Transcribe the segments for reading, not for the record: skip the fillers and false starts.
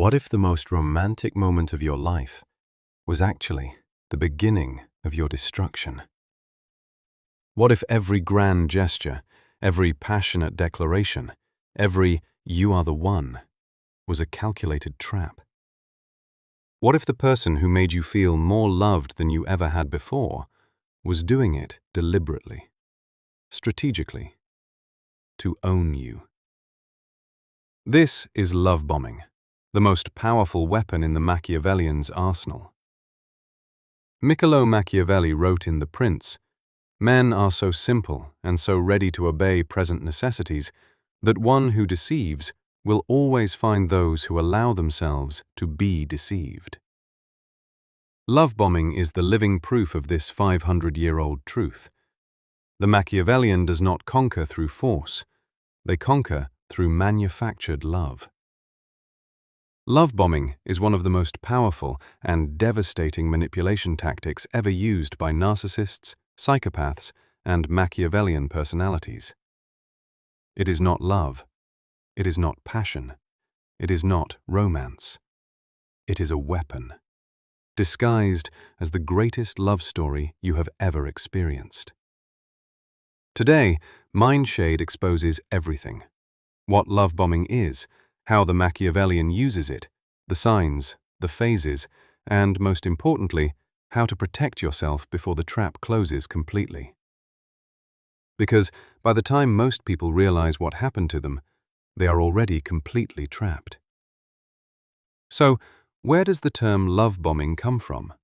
What if the most romantic moment of your life was actually the beginning of your destruction? What if every grand gesture, every passionate declaration, every "you are the one" was a calculated trap? What if the person who made you feel more loved than you ever had before was doing it deliberately, strategically, to own you? This is love bombing, the most powerful weapon in the Machiavellian's arsenal. Niccolo Machiavelli wrote in The Prince, "Men are so simple and so ready to obey present necessities that one who deceives will always find those who allow themselves to be deceived." Love bombing is the living proof of this 500-year-old truth. The Machiavellian does not conquer through force, they conquer through manufactured love. Love bombing is one of the most powerful and devastating manipulation tactics ever used by narcissists, psychopaths, and Machiavellian personalities. It is not love. It is not passion. It is not romance. It is a weapon, disguised as the greatest love story you have ever experienced. Today, MindShade exposes everything: what love bombing is, how the Machiavellian uses it, the signs, the phases, and, most importantly, how to protect yourself before the trap closes completely. Because by the time most people realize what happened to them, they are already completely trapped. So, where does the term love bombing come from?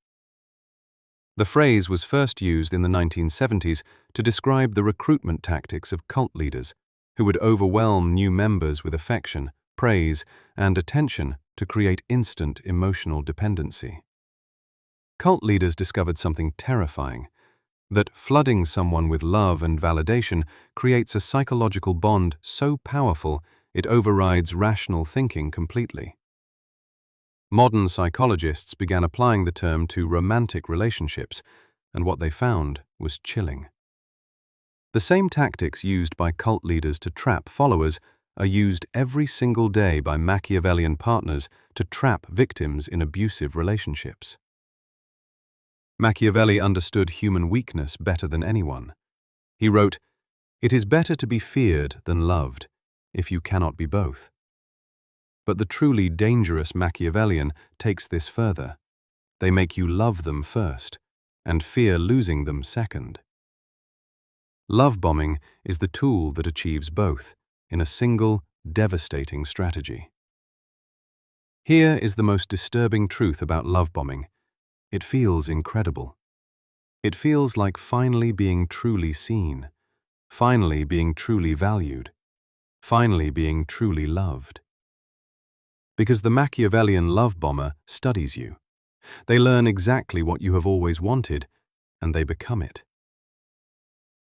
The phrase was first used in the 1970s to describe the recruitment tactics of cult leaders who would overwhelm new members with affection, praise, and attention to create instant emotional dependency. Cult leaders discovered something terrifying: that flooding someone with love and validation creates a psychological bond so powerful it overrides rational thinking completely. Modern psychologists began applying the term to romantic relationships, and what they found was chilling. The same tactics used by cult leaders to trap followers are used every single day by Machiavellian partners to trap victims in abusive relationships. Machiavelli understood human weakness better than anyone. He wrote, "It is better to be feared than loved, if you cannot be both." But the truly dangerous Machiavellian takes this further. They make you love them first, and fear losing them second. Love bombing is the tool that achieves both, in a single, devastating strategy. Here is the most disturbing truth about love bombing. It feels incredible. It feels like finally being truly seen, finally being truly valued, finally being truly loved. Because the Machiavellian love bomber studies you. They learn exactly what you have always wanted, and they become it.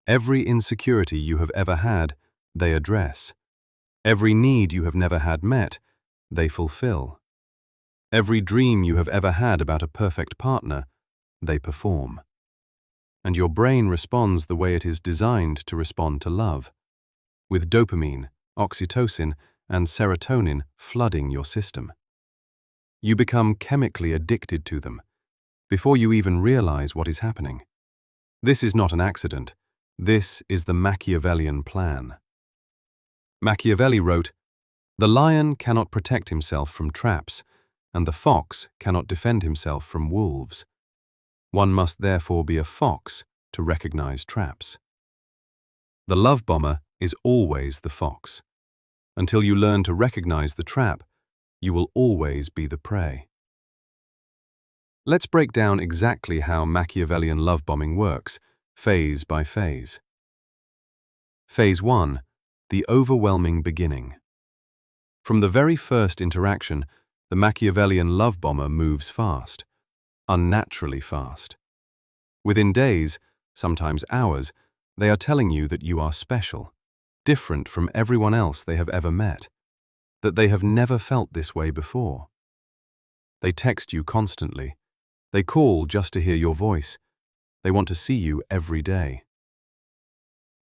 Every insecurity you have ever had, they address. Every need you have never had met, they fulfill. Every dream you have ever had about a perfect partner, they perform. And your brain responds the way it is designed to respond to love, with dopamine, oxytocin, and serotonin flooding your system. You become chemically addicted to them, before you even realize what is happening. This is not an accident. This is the Machiavellian plan. Machiavelli wrote, "The lion cannot protect himself from traps, and the fox cannot defend himself from wolves. One must therefore be a fox to recognize traps." The love bomber is always the fox. Until you learn to recognize the trap, you will always be the prey. Let's break down exactly how Machiavellian love bombing works, phase by phase. Phase 1. The overwhelming beginning. From the very first interaction, the Machiavellian love bomber moves fast, unnaturally fast. Within days, sometimes hours, they are telling you that you are special, different from everyone else they have ever met, that they have never felt this way before. They text you constantly. They call just to hear your voice. They want to see you every day.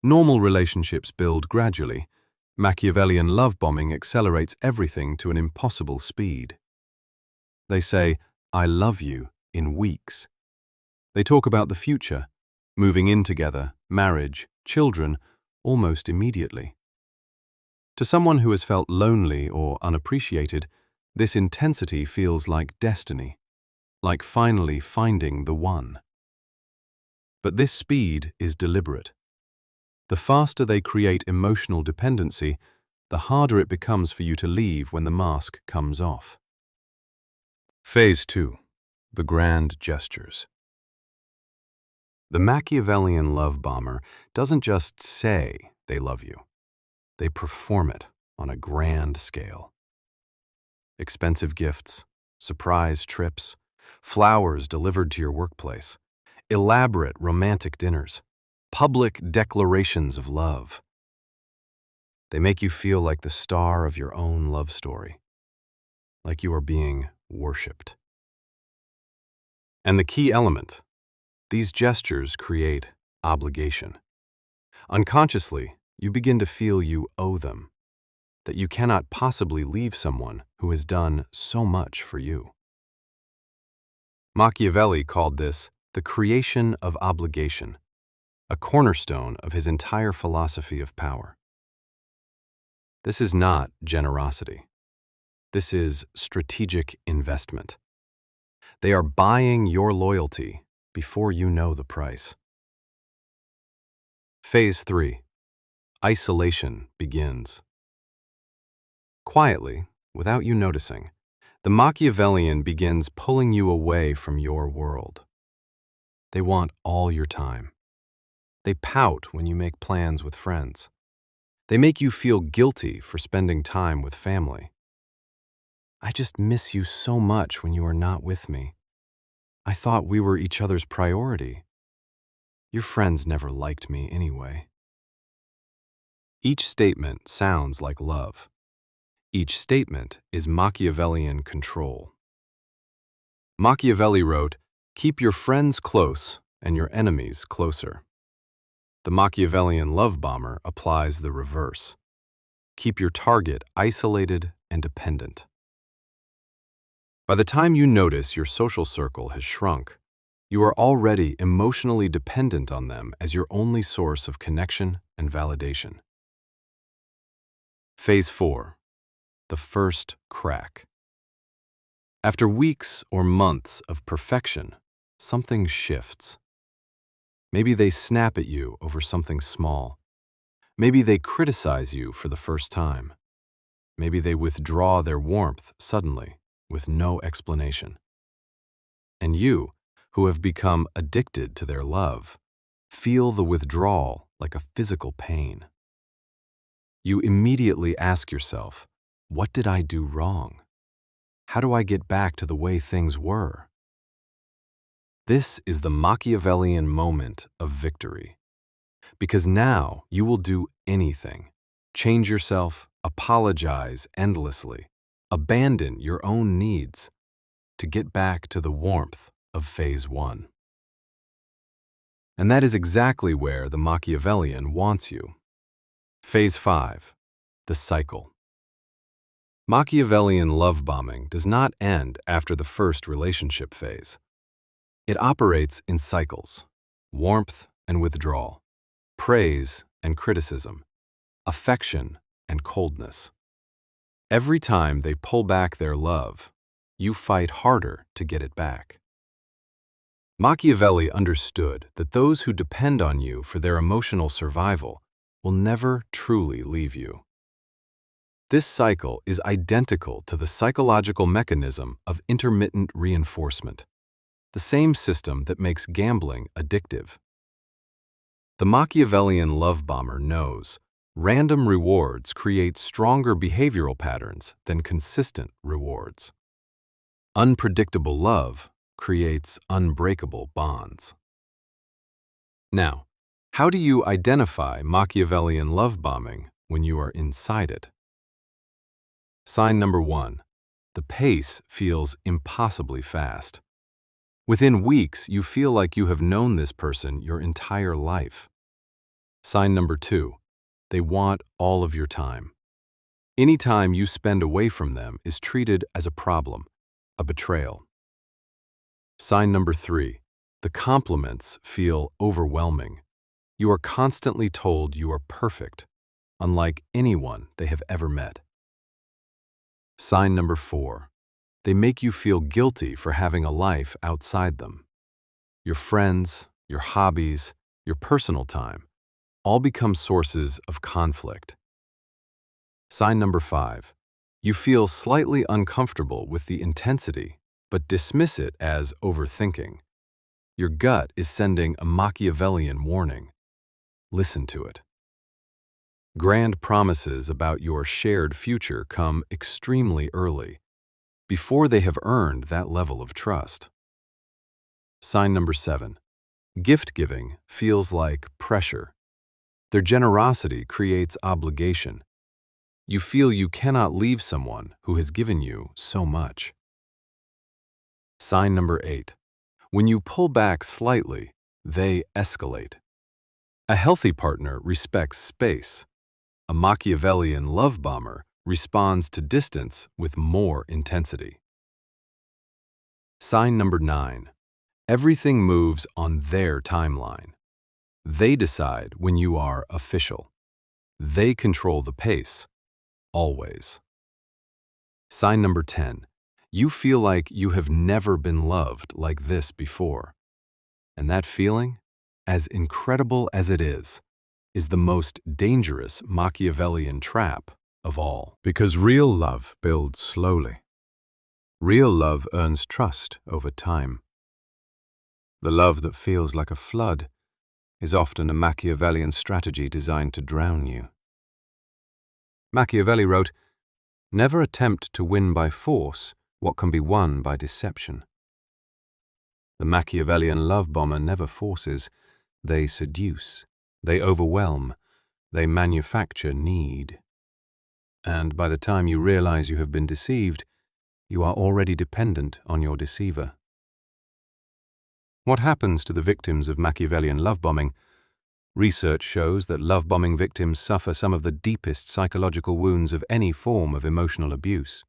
Normal relationships build gradually. Machiavellian love bombing accelerates everything to an impossible speed. They say, "I love you," in weeks. They talk about the future, moving in together, marriage, children, almost immediately. To someone who has felt lonely or unappreciated, this intensity feels like destiny, like finally finding the one. But this speed is deliberate. The faster they create emotional dependency, the harder it becomes for you to leave when the mask comes off. Phase 2. The grand gestures. The Machiavellian love bomber doesn't just say they love you. They perform it on a grand scale. Expensive gifts, surprise trips, flowers delivered to your workplace, elaborate romantic dinners, public declarations of love. They make you feel like the star of your own love story, like you are being worshipped. And the key element, these gestures create obligation. Unconsciously, you begin to feel you owe them, that you cannot possibly leave someone who has done so much for you. Machiavelli called this the creation of obligation, a cornerstone of his entire philosophy of power. This is not generosity. This is strategic investment. They are buying your loyalty before you know the price. Phase 3. Isolation begins. Quietly, without you noticing, the Machiavellian begins pulling you away from your world. They want all your time. They pout when you make plans with friends. They make you feel guilty for spending time with family. I just miss you so much when you are not with me. I thought we were each other's priority. Your friends never liked me anyway. Each statement sounds like love. Each statement is Machiavellian control. Machiavelli wrote, "Keep your friends close and your enemies closer." The Machiavellian love bomber applies the reverse. Keep your target isolated and dependent. By the time you notice your social circle has shrunk, you are already emotionally dependent on them as your only source of connection and validation. Phase 4. The first crack. After weeks or months of perfection, something shifts. Maybe they snap at you over something small. Maybe they criticize you for the first time. Maybe they withdraw their warmth suddenly, with no explanation. And you, who have become addicted to their love, feel the withdrawal like a physical pain. You immediately ask yourself, what did I do wrong? How do I get back to the way things were? This is the Machiavellian moment of victory. Because now you will do anything. Change yourself, apologize endlessly, abandon your own needs to get back to the warmth of phase 1. And that is exactly where the Machiavellian wants you. Phase 5. The cycle. Machiavellian love bombing does not end after the first relationship phase. It operates in cycles: warmth and withdrawal, praise and criticism, affection and coldness. Every time they pull back their love, you fight harder to get it back. Machiavelli understood that those who depend on you for their emotional survival will never truly leave you. This cycle is identical to the psychological mechanism of intermittent reinforcement, the same system that makes gambling addictive. The Machiavellian love bomber knows random rewards create stronger behavioral patterns than consistent rewards. Unpredictable love creates unbreakable bonds. Now, how do you identify Machiavellian love bombing when you are inside it? Sign number 1. The pace feels impossibly fast. Within weeks, you feel like you have known this person your entire life. Sign number 2. They want all of your time. Any time you spend away from them is treated as a problem, a betrayal. Sign number 3. The compliments feel overwhelming. You are constantly told you are perfect, unlike anyone they have ever met. Sign number 4. They make you feel guilty for having a life outside them. Your friends, your hobbies, your personal time all become sources of conflict. Sign number 5. You feel slightly uncomfortable with the intensity, but dismiss it as overthinking. Your gut is sending a Machiavellian warning. Listen to it. Grand promises about your shared future come extremely early, before they have earned that level of trust. Sign number 7. Gift giving feels like pressure. Their generosity creates obligation. You feel you cannot leave someone who has given you so much. Sign number 8. When you pull back slightly, they escalate. A healthy partner respects space. A Machiavellian love bomber responds to distance with more intensity. Sign number 9. Everything moves on their timeline. They decide when you are official. They control the pace, always. Sign number 10. You feel like you have never been loved like this before. And that feeling, as incredible as it is the most dangerous Machiavellian trap of all. Because real love builds slowly. Real love earns trust over time. The love that feels like a flood is often a Machiavellian strategy designed to drown you. Machiavelli wrote, "Never attempt to win by force what can be won by deception." The Machiavellian love bomber never forces, they seduce, they overwhelm, they manufacture need. And by the time you realize you have been deceived, you are already dependent on your deceiver. What happens to the victims of Machiavellian love bombing? Research shows that love bombing victims suffer some of the deepest psychological wounds of any form of emotional abuse.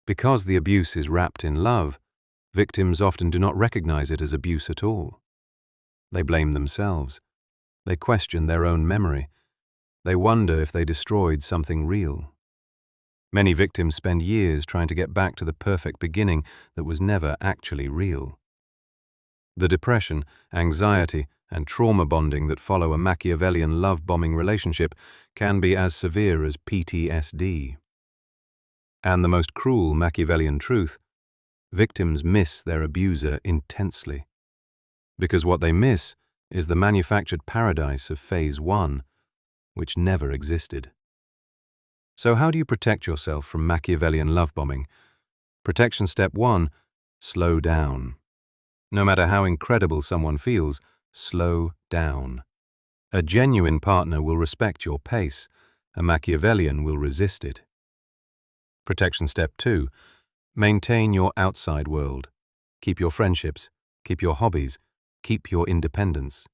Because the abuse is wrapped in love, victims often do not recognize it as abuse at all. They blame themselves. They question their own memory. They wonder if they destroyed something real. Many victims spend years trying to get back to the perfect beginning that was never actually real. The depression, anxiety, and trauma bonding that follow a Machiavellian love-bombing relationship can be as severe as PTSD. And the most cruel Machiavellian truth: victims miss their abuser intensely. Because what they miss is the manufactured paradise of Phase 1, which never existed. So how do you protect yourself from Machiavellian love bombing? Protection step 1, slow down. No matter how incredible someone feels, slow down. A genuine partner will respect your pace. A Machiavellian will resist it. Protection step 2, maintain your outside world. Keep your friendships, keep your hobbies, keep your independence.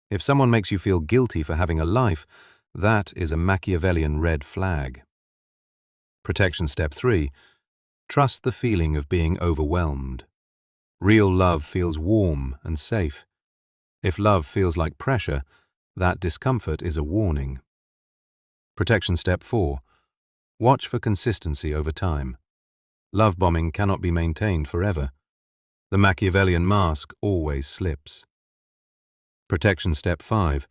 If someone makes you feel guilty for having a life, that is a Machiavellian red flag. Protection step 3, trust the feeling of being overwhelmed. Real love feels warm and safe. If love feels like pressure, that discomfort is a warning. Protection step 4, watch for consistency over time. Love bombing cannot be maintained forever. The Machiavellian mask always slips. Protection step 5,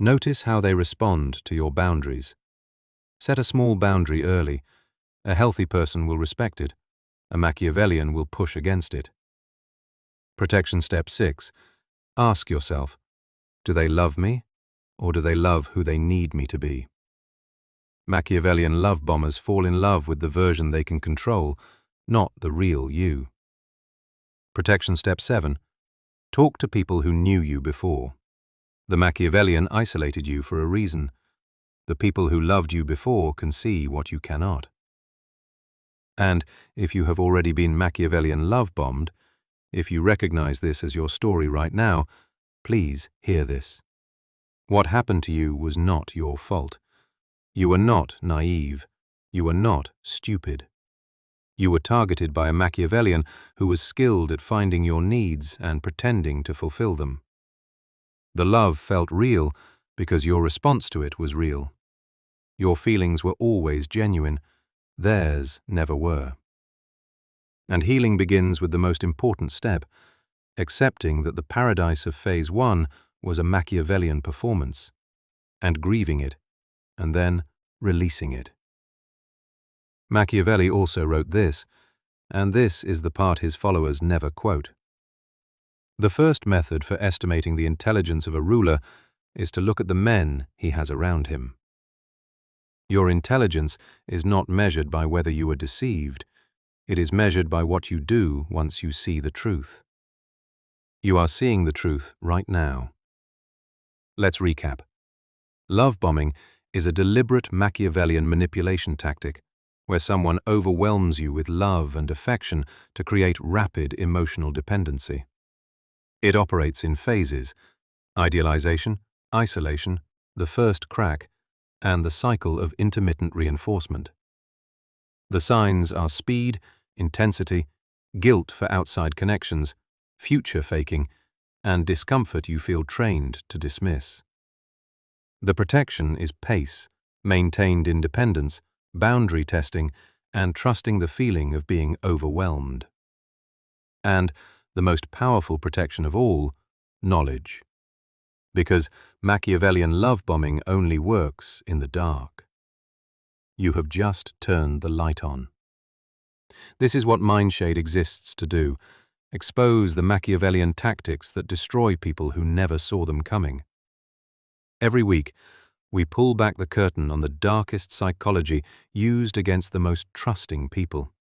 notice how they respond to your boundaries. Set a small boundary early. A healthy person will respect it. A Machiavellian will push against it. Protection step 6, ask yourself, do they love me, or do they love who they need me to be? Machiavellian love bombers fall in love with the version they can control, not the real you. Protection step 7, talk to people who knew you before. The Machiavellian isolated you for a reason. The people who loved you before can see what you cannot. And if you have already been Machiavellian love-bombed, if you recognize this as your story right now, please hear this. What happened to you was not your fault. You were not naive. You were not stupid. You were targeted by a Machiavellian who was skilled at finding your needs and pretending to fulfill them. The love felt real because your response to it was real. Your feelings were always genuine. Theirs never were. And healing begins with the most important step, accepting that the paradise of Phase 1 was a Machiavellian performance, and grieving it, and then releasing it. Machiavelli also wrote this, and this is the part his followers never quote. The first method for estimating the intelligence of a ruler is to look at the men he has around him. Your intelligence is not measured by whether you are deceived. It is measured by what you do once you see the truth. You are seeing the truth right now. Let's recap. Love bombing is a deliberate Machiavellian manipulation tactic where someone overwhelms you with love and affection to create rapid emotional dependency. It operates in phases: idealization, isolation, the first crack, and the cycle of intermittent reinforcement. The signs are speed, intensity, guilt for outside connections, future faking, and discomfort you feel trained to dismiss. The protection is pace, maintained independence, boundary testing, and trusting the feeling of being overwhelmed. And the most powerful protection of all, knowledge. Because Machiavellian love bombing only works in the dark. You have just turned the light on. This is what MindShade exists to do: expose the Machiavellian tactics that destroy people who never saw them coming. Every week, we pull back the curtain on the darkest psychology used against the most trusting people.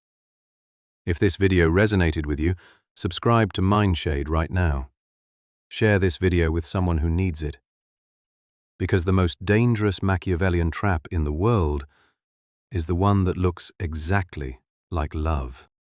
If this video resonated with you, subscribe to MindShade right now. Share this video with someone who needs it. Because the most dangerous Machiavellian trap in the world is the one that looks exactly like love.